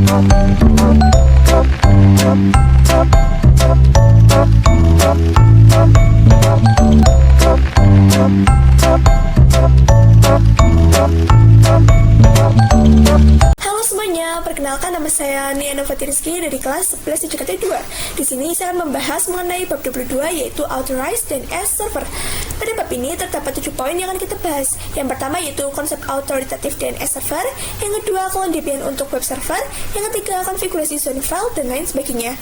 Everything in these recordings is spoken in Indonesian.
Halo semuanya, perkenalkan nama saya Nia Novatirizky dari kelas 11 JKT 2. Di sini saya akan membahas mengenai bab 22 yaitu Authorize DNS Server. Pada bab ini terdapat 7 poin yang akan kita bahas. Yang pertama yaitu konsep authoritative DNS server, yang kedua clone DPN untuk web server, yang ketiga konfigurasi zone file dan lain sebagainya.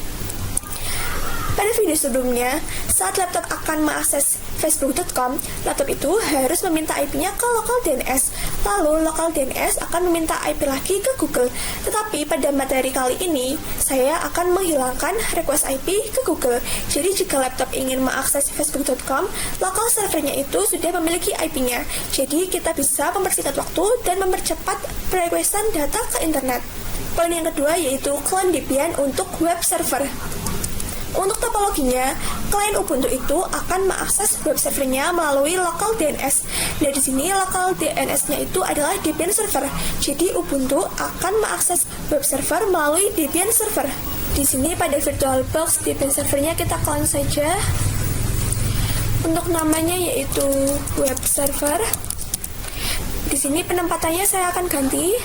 Pada video sebelumnya, saat laptop akan mengakses facebook.com, laptop itu harus meminta IP-nya ke local DNS. Lalu local DNS akan meminta IP lagi ke Google. Tetapi pada materi kali ini, saya akan menghilangkan request IP ke Google. Jadi jika laptop ingin mengakses facebook.com, local servernya itu sudah memiliki IP-nya. Jadi kita bisa mempersingkat waktu dan mempercepat perequestan data ke internet. Poin yang kedua yaitu clone DPN untuk web server. Untuk topologinya, klien Ubuntu itu akan mengakses web servernya melalui local DNS. Dan di sini local DNS-nya itu adalah Debian server. Jadi Ubuntu akan mengakses web server melalui Debian server. Di sini pada VirtualBox Debian servernya kita clone saja. Untuk namanya yaitu web server. Di sini penempatannya saya akan ganti.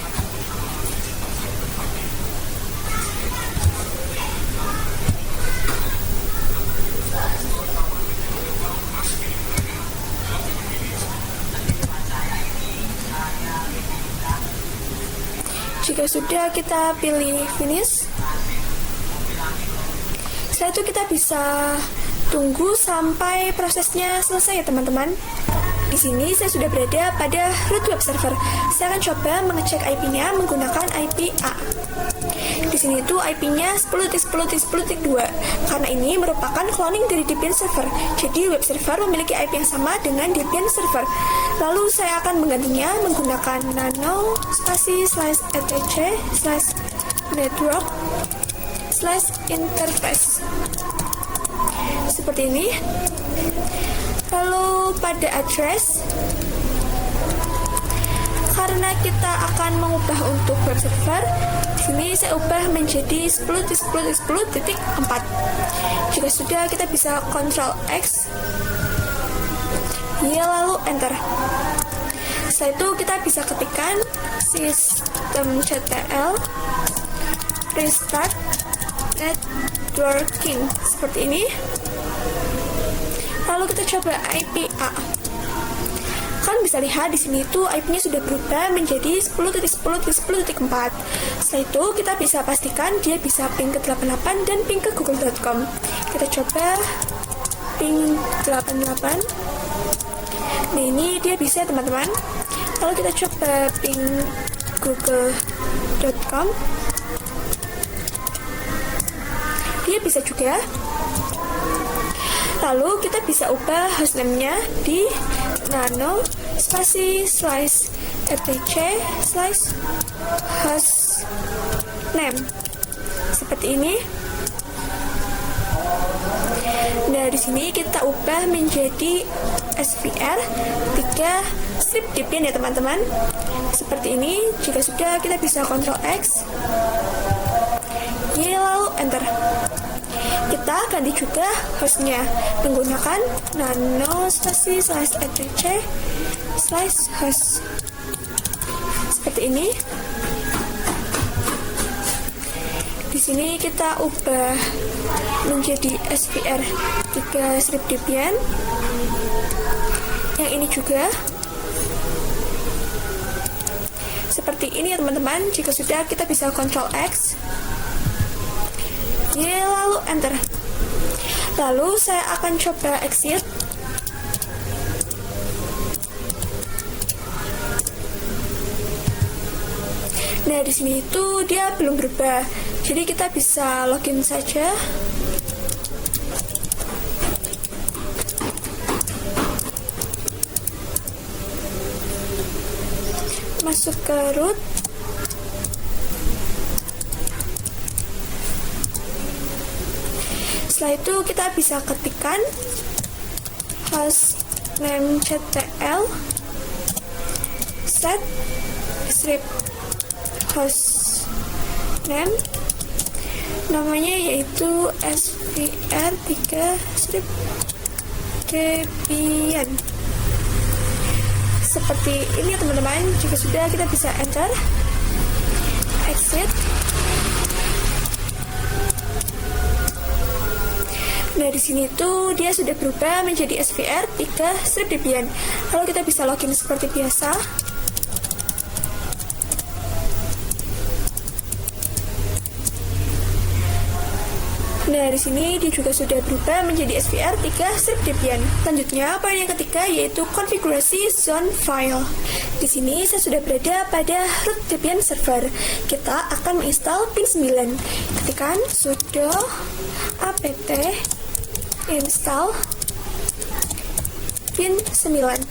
Jika sudah, kita pilih finish. Setelah itu kita bisa tunggu sampai prosesnya selesai ya teman-teman. Di sini saya sudah berada pada root web server. Saya akan coba mengecek IP-nya menggunakan IP A. Di sini itu IP-nya 10.10.10.2 karena ini merupakan cloning dari Debian server. Jadi web server memiliki IP yang sama dengan Debian server. Lalu saya akan menggantinya menggunakan nano /etc/network/interface seperti ini. Lalu pada address, karena kita akan mengubah untuk web server, di sini saya ubah menjadi 10.10.10.4. Jika sudah, kita bisa Ctrl X, ya lalu enter. Setelah itu kita bisa ketikkan systemctl restart networking seperti ini. Lalu kita coba IP A. Kalian bisa lihat di sini itu IP-nya sudah berubah menjadi 10.10.10.4. Setelah itu kita bisa pastikan dia bisa ping ke 88 dan ping ke google.com. Kita coba ping 88. Nah ini dia bisa teman-teman. Lalu kita coba ping google.com. Dia bisa juga. Lalu kita bisa ubah hostname-nya di nano /etc/hostname seperti ini. Nah, di sini kita ubah menjadi SVR 3 strip Debian ya teman-teman. Seperti ini. Jika sudah, kita bisa Ctrl X. Y lalu enter. Kita ganti juga hostnya menggunakan nano /etc/host seperti ini. Di sini kita ubah menjadi SVR 3 strip Debian. Yang ini juga seperti ini ya teman-teman. Jika sudah, kita bisa Ctrl X. Ya, lalu enter. Lalu saya akan coba exit. Nah, di sini itu dia belum berubah. Jadi kita bisa login saja. Masuk ke root. Setelah itu kita bisa ketikkan hostnamectl set strip host name, namanya yaitu SVR3 strip Debian. Seperti ini teman-teman. Jika sudah, kita bisa enter, exit. Nah, di sini tuh dia sudah berubah menjadi SVR3 strip Debian. Lalu kita bisa login seperti biasa. Nah, di sini dia juga sudah berubah menjadi SVR3 strip Debian. Selanjutnya, poin yang ketiga yaitu konfigurasi zone file. Di sini saya sudah berada pada root Debian server. Kita akan menginstal pin 9. Ketikkan sudo apt install pin 9.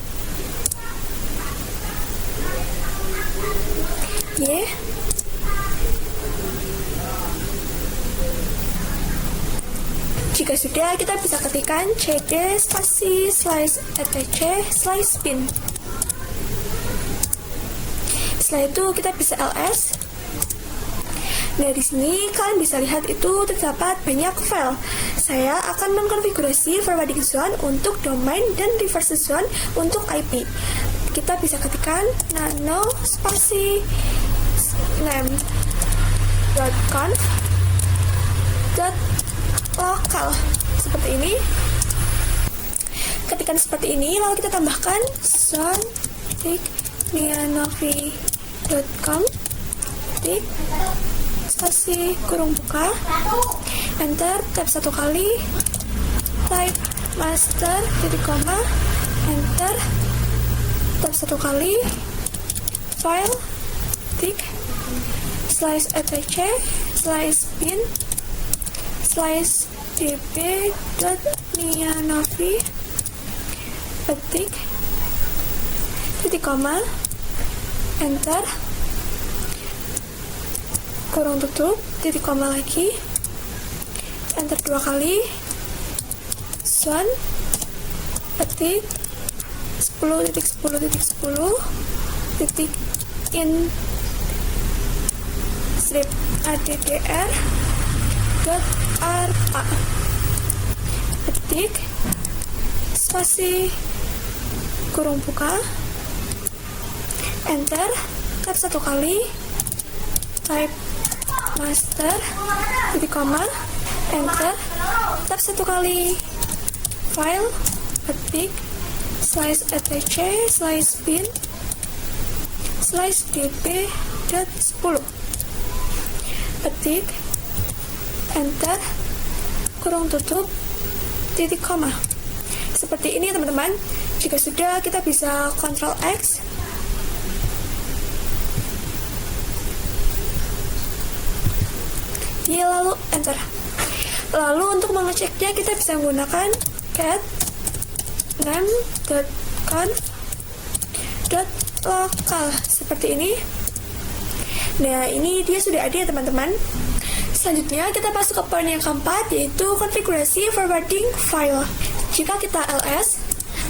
Jika sudah, kita bisa ketikkan cd spasi /etc/pin. Setelah itu kita bisa ls. Nah, di sini kalian bisa lihat itu terdapat banyak file. Saya akan mengkonfigurasi forwarding zone untuk domain dan reverse zone untuk IP. Kita bisa ketikkan nano spasi name.conf lokal seperti ini. Ketikkan seperti ini, lalu kita tambahkan nianovi.com spasi kurung buka, enter, tab 1 kali, type master titik koma, enter, tab 1 kali, file tik /etc/pin /db.nianovi petik titik koma, enter, kurung tutup, titik koma lagi, enter 2 kali, zone petik 10.10.10 strip addr.arpa petik spasi kurung buka, enter, tab 1 kali, type master titik koma, enter, tab 1 kali, file petik /etc/pin /db.10 petik, enter, kurung tutup, titik koma. Seperti ini teman-teman. Jika sudah, kita bisa Ctrl X. Lalu enter. Lalu untuk mengeceknya, kita bisa menggunakan cat name.conf.local seperti ini. Nah, ini dia sudah ada ya teman-teman. Selanjutnya kita masuk ke poin yang keempat, yaitu konfigurasi forwarding file. Jika kita ls,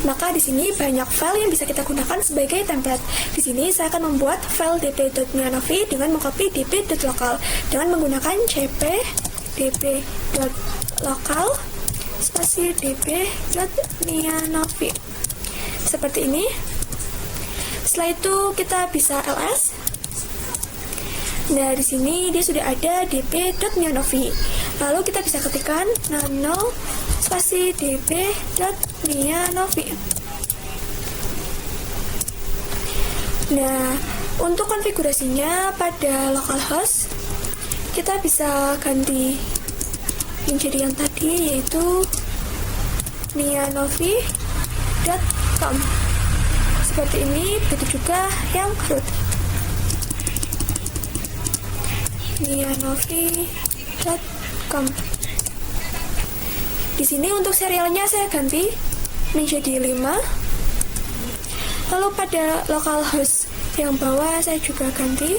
maka di sini banyak file yang bisa kita gunakan sebagai template. Di sini saya akan membuat file db.nianovi dengan mengcopy db.local dengan menggunakan cp db.local spasi db.nianovi seperti ini. Setelah itu kita bisa ls. Nah, di sini dia sudah ada db.nianovi. Lalu kita bisa ketikkan nano spasi db.nianovi. Nah, untuk konfigurasinya pada localhost kita bisa ganti menjadi yang tadi, yaitu nianovi.com seperti ini. Begitu juga yang root nianovi.com. Di sini untuk serialnya saya ganti menjadi 5. Lalu pada localhost yang bawah saya juga ganti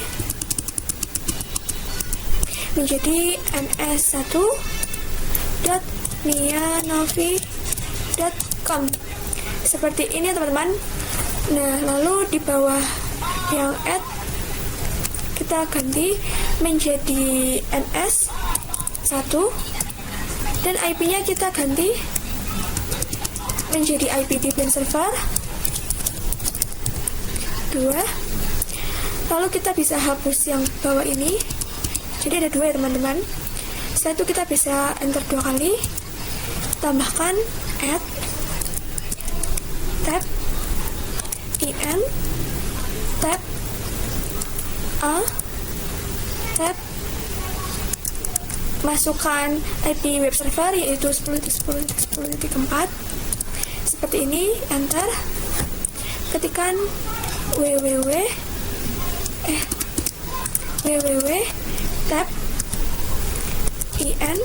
menjadi ns1.nianovi.com seperti ini teman-teman. Nah, lalu di bawah yang add kita ganti menjadi NS1 dan IP-nya kita ganti menjadi IP Debian server 2. Lalu kita bisa hapus yang bawah ini, jadi ada 2 ya teman-teman. Setelah itu kita bisa enter 2 kali, tambahkan add tab in tab a tab, masukkan IP web server yaitu 10.10.10.4 seperti ini, enter, ketikkan www tab in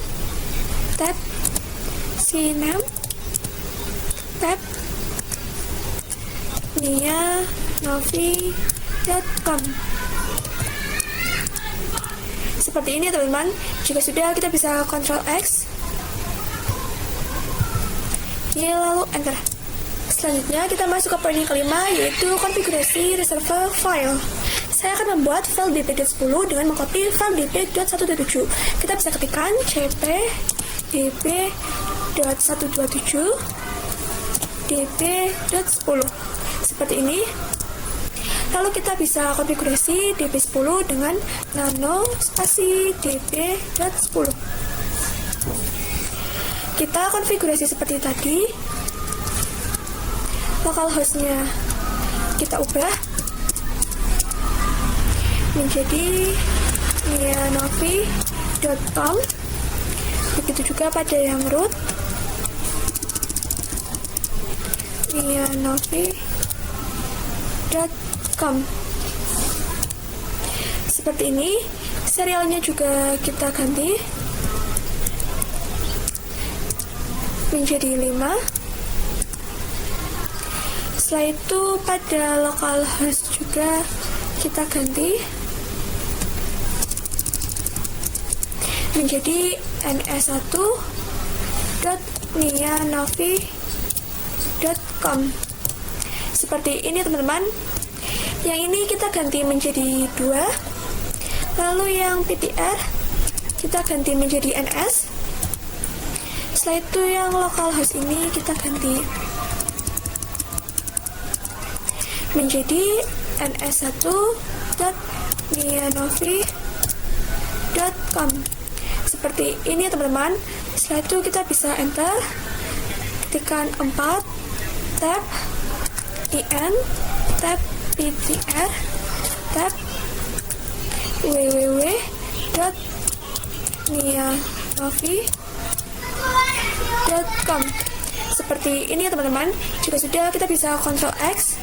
tab cname tab nianovi.com. Seperti ini teman-teman. Jika sudah, kita bisa Ctrl X, lalu enter. Selanjutnya kita masuk ke poin yang kelima, yaitu konfigurasi reserve file. Saya akan membuat file db.10 dengan mengcopy file db.127. Kita bisa ketikkan cp db.127 db.10 seperti ini. Lalu kita bisa konfigurasi db10 dengan nano spasi db.10. Kita konfigurasi seperti tadi. Localhost-nya kita ubah menjadi nianovi.com. Begitu juga pada yang root nianovi.com. Seperti ini. Serialnya juga kita ganti menjadi 5. Setelah itu pada localhost juga kita ganti menjadi ns1.nianovi.com. Seperti ini teman-teman. Yang ini kita ganti menjadi 2. Lalu yang ptr kita ganti menjadi ns. Setelah itu yang localhost ini kita ganti menjadi ns1.nianovi.com. Seperti ini teman-teman. Setelah itu kita bisa enter, ketikkan 4 tab in tab ptr tab www.nianovi.com. Seperti ini ya teman-teman. Jika sudah, kita bisa Ctrl X,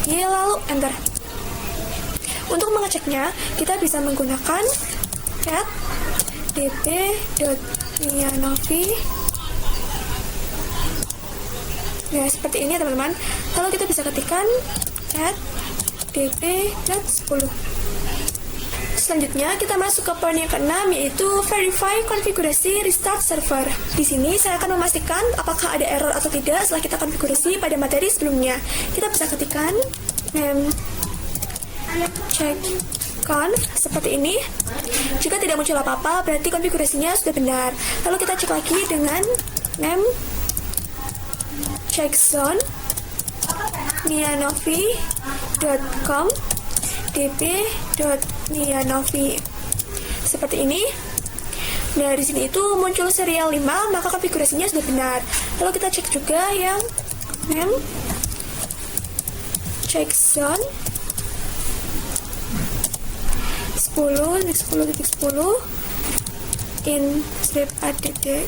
lalu enter. Untuk mengeceknya, kita bisa menggunakan cat db.nianovi. Ya, seperti ini teman-teman. Lalu kita bisa ketikkan cat db.10. Selanjutnya kita masuk ke poin yang ke-6, yaitu verify konfigurasi restart server. Di sini saya akan memastikan apakah ada error atau tidak setelah kita konfigurasi pada materi sebelumnya. Kita bisa ketikkan check conf seperti ini. Jika tidak muncul apa-apa, berarti konfigurasinya sudah benar. Lalu kita cek lagi dengan name checkzone nianovi.com db.nianovi. Seperti ini. Nah, di sini itu muncul serial 5, maka konfigurasinya sudah benar. Lalu kita cek juga yang name checkzone 10.10.10 in strip addr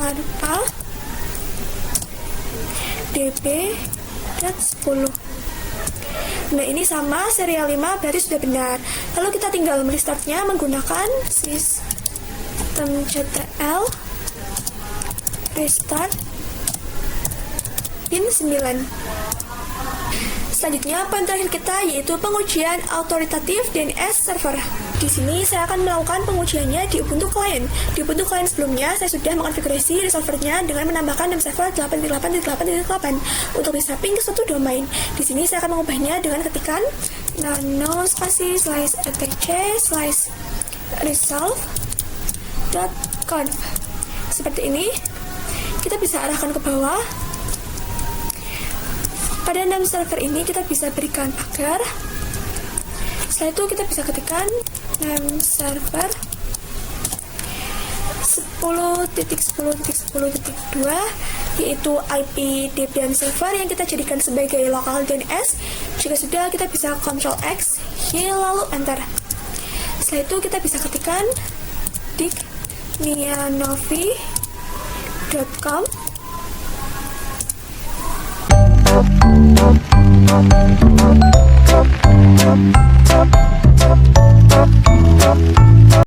alpha db.10. Nah, ini sama serial 5, berarti sudah benar. Lalu kita tinggal merestartnya menggunakan systemctl restart pin 9. Selanjutnya, poin terakhir kita yaitu pengujian autoritatif DNS server. Di sini saya akan melakukan pengujiannya di Ubuntu Client. Di Ubuntu Client sebelumnya, saya sudah mengkonfigurasi resolvernya dengan menambahkan name server 8.8.8.8 untuk bisa ping ke suatu domain. Di sini saya akan mengubahnya dengan ketikan nano spasi /etc/resolve.conf. Seperti ini. Kita bisa arahkan ke bawah. Pada name server ini kita bisa berikan pagar. Setelah itu kita bisa ketikkan name server 10.10.10.2 yaitu IP Debian server yang kita jadikan sebagai lokal DNS. Jika sudah, kita bisa Ctrl X, Y, lalu Enter. Setelah itu kita bisa ketikkan dignianovi.com.